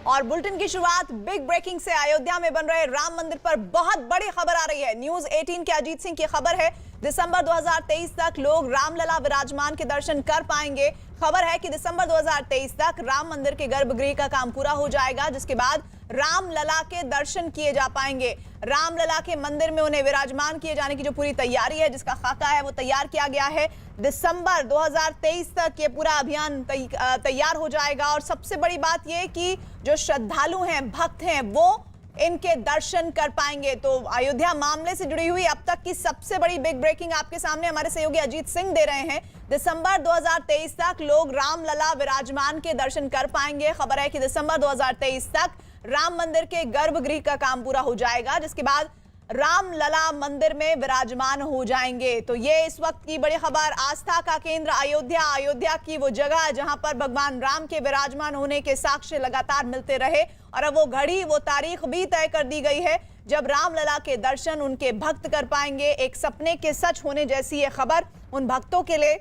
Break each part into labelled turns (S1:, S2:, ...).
S1: और बुलेटिन की शुरुआत बिग ब्रेकिंग से। अयोध्या में बन रहे राम मंदिर पर बहुत बड़ी खबर आ रही है। न्यूज 18 के अजीत सिंह की खबर है, दिसंबर 2023 तक लोग रामलला विराजमान के दर्शन कर पाएंगे। खबर है कि दिसंबर 2023 तक राम मंदिर के गर्भगृह का काम पूरा हो जाएगा, जिसके बाद रामलला के दर्शन किए जा पाएंगे। रामलला के मंदिर में उन्हें विराजमान किए जाने की जो पूरी तैयारी है, जिसका खाका है वो तैयार किया गया है। दिसंबर 2023 तक ये पूरा अभियान तैयार हो जाएगा। और सबसे बड़ी बात ये कि जो श्रद्धालु हैं, भक्त हैं, वो इनके दर्शन कर पाएंगे। तो अयोध्या मामले से जुड़ी हुई अब तक की सबसे बड़ी बिग ब्रेकिंग आपके सामने हमारे सहयोगी अजीत सिंह दे रहे हैं। दिसंबर 2023 तक लोग रामलला विराजमान के दर्शन कर पाएंगे। खबर है कि दिसंबर 2023 तक राम मंदिर के गर्भगृह का काम पूरा हो जाएगा, जिसके बाद रामलला मंदिर में विराजमान हो जाएंगे। तो ये इस वक्त की बड़ी खबर। आस्था का केंद्र अयोध्या, अयोध्या की वो जगह जहां पर भगवान राम के विराजमान होने के साक्ष्य लगातार मिलते रहे, और अब वो घड़ी, वो तारीख भी तय कर दी गई है जब रामलला के दर्शन उनके भक्त कर पाएंगे। एक सपने के सच होने जैसी ये खबर उन भक्तों के लिए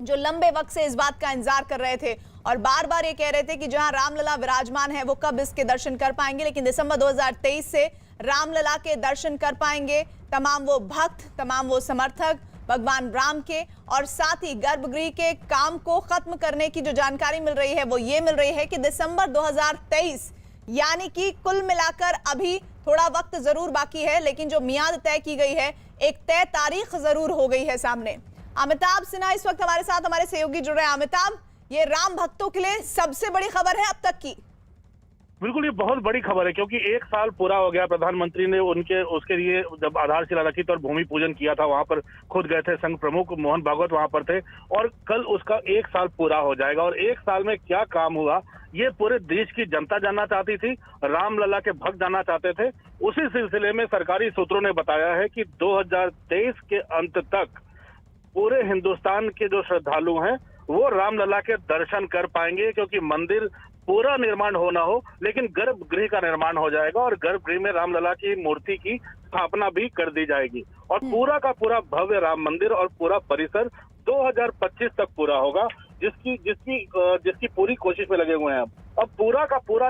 S1: जो लंबे वक्त से इस बात का इंतजार कर रहे थे और बार बार ये कह रहे थे कि जहां रामलला विराजमान है वो कब इसके दर्शन कर पाएंगे। लेकिन दिसंबर 2023 से रामलला के दर्शन कर पाएंगे तमाम वो भक्त, तमाम वो समर्थक भगवान राम के। और साथ ही गर्भगृह के काम को खत्म करने की जो जानकारी मिल रही है वो ये मिल रही है कि दिसंबर 2023, यानी कि कुल मिलाकर अभी थोड़ा वक्त जरूर बाकी है, लेकिन जो मियाद तय की गई है, एक तय तारीख जरूर हो गई है सामने। अमिताभ सिन्हा इस वक्त हमारे साथ, हमारे सहयोगी जुड़ रहे हैं। अमिताभ, ये राम भक्तों के लिए सबसे बड़ी खबर है अब तक की।
S2: बिल्कुल, ये बहुत बड़ी खबर है क्योंकि एक साल पूरा हो गया। प्रधानमंत्री ने उसके लिए जब आधारशिला रखी तो और भूमि पूजन किया था, वहां पर खुद गए थे, संघ प्रमुख मोहन भागवत वहां पर थे, और कल उसका एक साल पूरा हो जाएगा। और एक साल में क्या काम हुआ ये पूरे देश की जनता जानना चाहती थी, रामलला के भक्त जानना चाहते थे। उसी सिलसिले में सरकारी सूत्रों ने बताया है कि 2023 के अंत तक पूरे हिंदुस्तान के जो श्रद्धालु हैं वो रामलला के दर्शन कर पाएंगे, क्योंकि मंदिर पूरा निर्माण होना हो लेकिन गर्भगृह का निर्माण हो जाएगा और गर्भगृह में रामलला की मूर्ति की स्थापना भी कर दी जाएगी। और पूरा का पूरा भव्य राम मंदिर और पूरा परिसर 2025 तक पूरा होगा, जिसकी पूरी कोशिश में लगे हुए हैं। अब पूरा का पूरा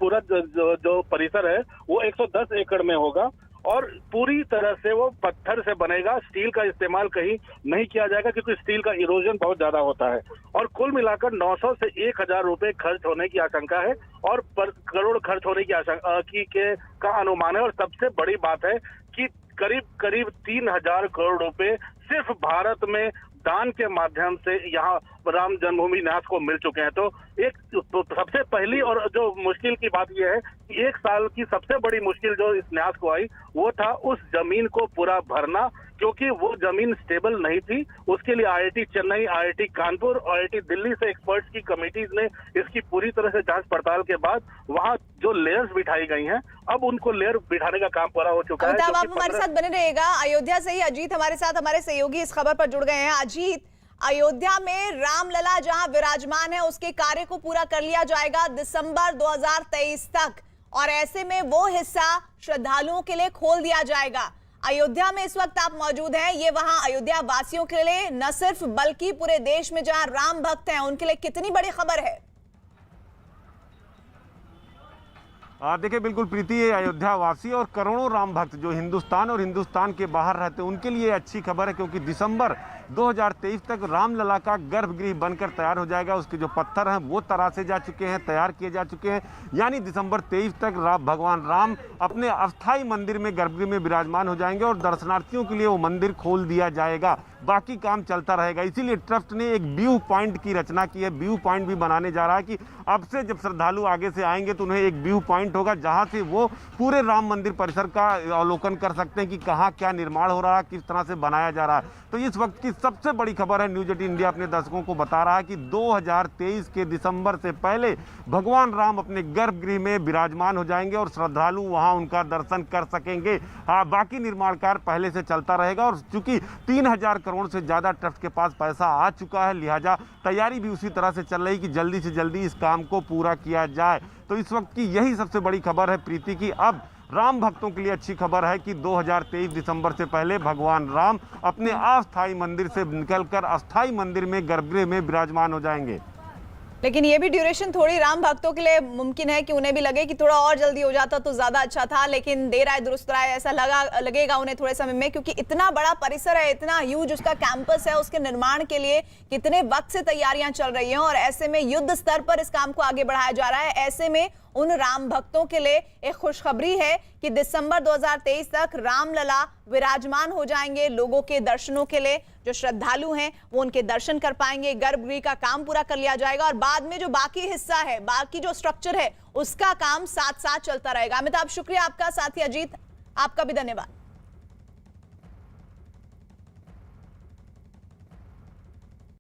S2: पूरा जो परिसर है वो 110 एकड़ में होगा और पूरी तरह से वो पत्थर से बनेगा। स्टील का इस्तेमाल कहीं नहीं किया जाएगा क्योंकि स्टील का इरोजन बहुत ज्यादा होता है। और कुल मिलाकर 900 से 1000 रुपए खर्च होने की आशंका है और करोड़ खर्च होने की आशंका का अनुमान है। और सबसे बड़ी बात है कि करीब 3000 करोड़ रुपए सिर्फ भारत में दान के माध्यम से यहाँ राम जन्मभूमि न्यास को मिल चुके हैं। तो सबसे पहली और जो मुश्किल की बात यह है कि एक साल की सबसे बड़ी मुश्किल जो इस न्यास को आई वो था उस जमीन को पूरा भरना, क्योंकि वो जमीन स्टेबल नहीं थी। उसके लिए IIT Chennai, IIT Kanpur, IIT Delhi से एक्सपर्ट्स की कमेटीज ने इसकी पूरी तरह से जांच पड़ताल के बाद वहां जो लेयर्स बिठाई गई हैं, अब उनको लेयर बिठाने का काम पूरा हो चुका है।
S1: आप हमारे साथ बने रहिएगा। अयोध्या से ही अजीत हमारे साथ, हमारे सहयोगी इस खबर पर जुड़ गए हैं। अजीत, अयोध्या में रामलला जहां विराजमान है उसके कार्य को पूरा कर लिया जाएगा दिसंबर 2023 तक, और ऐसे में वो हिस्सा श्रद्धालुओं के लिए खोल दिया जाएगा। अयोध्या में इस वक्त आप मौजूद हैं, ये वहां अयोध्या वासियों के लिए न सिर्फ बल्कि पूरे देश में जहां राम भक्त हैं उनके लिए कितनी बड़ी खबर है?
S3: देखिए, बिल्कुल प्रीति, ये अयोध्या वासी और करोड़ों राम भक्त जो हिंदुस्तान और हिंदुस्तान के बाहर रहते हैं उनके लिए अच्छी खबर है, क्योंकि दिसंबर 2023 तक रामलला का गर्भगृह बनकर तैयार हो जाएगा। उसके जो पत्थर हैं वो तरासे जा चुके हैं, तैयार किए जा चुके हैं। यानी दिसंबर 23 तक भगवान राम अपने अस्थाई मंदिर में गर्भगृह में विराजमान हो जाएंगे और दर्शनार्थियों के लिए वो मंदिर खोल दिया जाएगा। बाकी काम चलता रहेगा। इसीलिए ट्रस्ट ने एक व्यू पॉइंट की रचना की है। व्यू पॉइंट भी बनाने जा रहा है कि अब से जब श्रद्धालु आगे से आएंगे तो उन्हें एक व्यू पॉइंट होगा जहां से वो पूरे राम मंदिर परिसर का अवलोकन कर सकते हैं कि कहाँ क्या निर्माण हो रहा है, किस तरह से बनाया जा रहा है। तो इस वक्त की सबसे बड़ी खबर है, न्यूज 18 इंडिया अपने दर्शकों को बता रहा है कि 2023 के दिसंबर से पहले भगवान राम अपने गर्भगृह में विराजमान हो जाएंगे और श्रद्धालु वहां उनका दर्शन कर सकेंगे। बाकी निर्माण कार्य पहले से चलता रहेगा और चूंकि 3000 करोड़ से ज्यादा ट्रस्ट के पास पैसा आ चुका है, लिहाजा तैयारी भी उसी तरह से चल रही कि जल्दी से जल्दी इस काम को पूरा किया जाए। तो इस वक्त की यही सबसे बड़ी खबर है प्रीति की। अब राम भक्तों के लिए अच्छी खबर है कि 2023 दिसंबर से पहले भगवान राम अपने अस्थाई मंदिर से निकलकर अस्थाई मंदिर में गर्भगृह में विराजमान हो जाएंगे।
S1: लेकिन ये भी ड्यूरेशन थोड़ी राम भक्तों के लिए मुमकिन है कि उन्हें भी लगे कि थोड़ा और जल्दी हो जाता तो ज्यादा अच्छा था, लेकिन देर आए दुरुस्त आए ऐसा लगेगा उन्हें थोड़े समय में, क्योंकि इतना बड़ा परिसर है, इतना ह्यूज उसका कैंपस है, उसके निर्माण के लिए कितने वक्त से तैयारियां चल रही हैं और ऐसे में युद्ध स्तर पर इस काम को आगे बढ़ाया जा रहा है। ऐसे में उन राम भक्तों के लिए एक खुशखबरी है कि दिसंबर 2023 तक रामलला विराजमान हो जाएंगे। लोगों के दर्शनों के लिए जो श्रद्धालु हैं वो उनके दर्शन कर पाएंगे, गर्भगृह का काम पूरा कर लिया जाएगा और बाद में जो बाकी हिस्सा है, बाकी जो स्ट्रक्चर है उसका काम साथ साथ चलता रहेगा। अमिताभ शुक्रिया आपका, साथी अजीत आपका भी धन्यवाद।